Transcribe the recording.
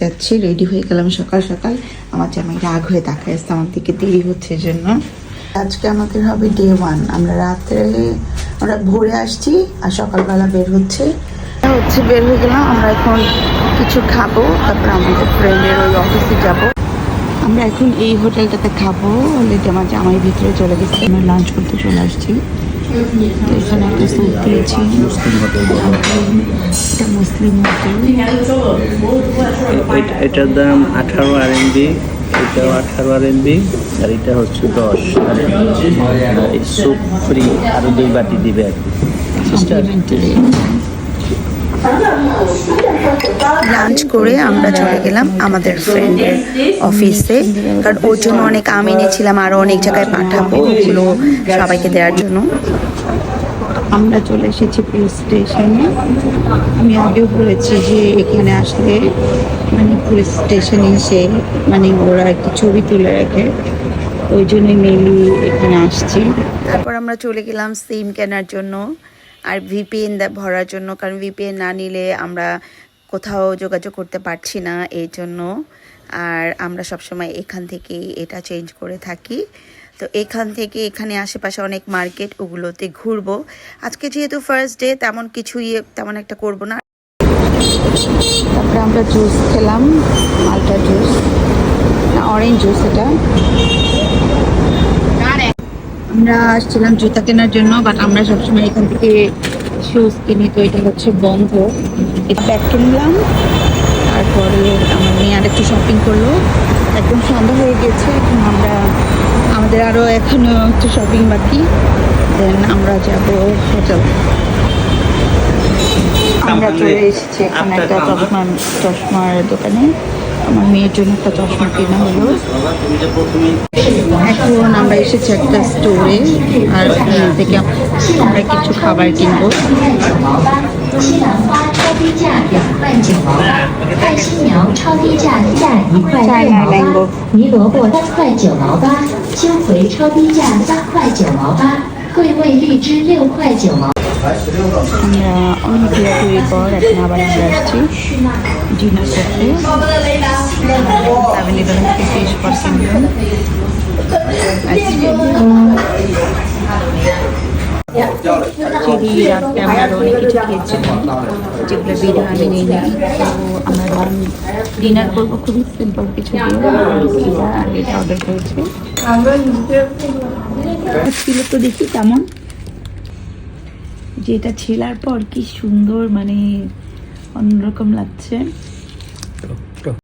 যাচ্ছি, রেডি হয়ে গেলাম সকাল সকাল। আমার জামাই রাগ হয়ে তাকায় আসছে আমার দিকে, দেরি হচ্ছে জন্য। আজকে আমাদের হবে ডে 1। আমরা ভোরে আসছি আর সকালবেলা বের বের হয়ে গেলাম। আমরা এখন কিছু খাবো, তারপর আমাদের ফ্রেন্ডের ওই অফিসে যাব। আমরা এখন এই হোটেলটাতে খাবো। অলরেডি আমার জামাই ভিতরে চলে গেছে, আমরা লাঞ্চ করতে চলে আসছি। তো এখানে একটা স্যুপ দিয়েছি, এটা মুসলিম হোটেল। এটার দাম 18 RMB, এটাও 18 RMB, আর এটা হচ্ছে 10। এই স্যুপ ফ্রি, আরো 2 বাটি দিবে আর কি। লাঞ্চ করে আমরা চলে গেলাম আমাদের ফ্রেন্ডের অফিসে, কারণ ওর জন্য অনেক আম এনেছিলাম, আরও অনেক জায়গায় পাঠাবো, ওগুলো সবাইকে দেওয়ার জন্য। আমরা চলে এসেছি পুলিশ স্টেশনে। আমি আগেও বলেছি যে এখানে আসলে পুলিশ স্টেশনে এসে ওরা একটু ছবি তুলে রাখে, ওই জন্যই মেনলি এখানে আসছি। তারপর আমরা চলে গেলাম সিম কেনার জন্য আর ভিপিএন ভরার জন্য, কারণ ভিপিএন না নিলে আমরা কোথাও যোগাযোগ করতে পারছি না, এই জন্য। আর আমরা সবসময় এখান থেকেই এটা চেঞ্জ করে থাকি। তো এখান থেকে এখানে আশেপাশে অনেক মার্কেট, ওগুলোতে ঘুরবো। আজকে যেহেতু ফার্স্ট ডে, তেমন একটা করব না। তারপরে আমরা জুস খেলাম, মালটা জুস না অরেঞ্জ জুস। এটা আমরা আসছিলাম জুতা কেনার জন্য, বাট আমরা সবসময় এখান থেকে শুজ কিনি, তো এটা হচ্ছে বন্ধ। এটা ব্যাগ কিনলাম, তারপরে আমার মেয়ে আর একটু শপিং করলো। একদম সন্ধ্যা হয়ে গেছে, এখন আমাদের আরও এখনো একটু শপিং বাকি, দেন আমরা যাব হোটেল। আমরা চলে এসেছি এখানে একটা চশমার দোকানে। আমার মেয়ের জন্য একটা চশমা কেনা হলো। এখন আমরা এসেছি একটা স্টোরে, আর ওখান থেকে আমরা কিছু খাবার কিনবো। চায়না ম্যাঙ্গো,胡萝卜3块9毛8，秋葵超低价3块9毛8，桂味荔枝6块9毛。আমরা অনেক ঘোরাঘুরির পর এখন আবার আমরা আসছি ডিনার করতে। 7-11 থেকে ফিশ পর কিনলাম চিলি। রাত্রে আমরা আরও অনেক কিছু খেয়েছিলাম, যেগুলো ভিডিও আমি নিয়ে নিই। তো আমরা ডিনার করবো খুবই সিম্পল কিছু দিয়ে, এটা আর এটা অর্ডার করেছি। তো দেখি কেমন, যেটা ছেলার পর কি সুন্দর, অন্যরকম লাগছে।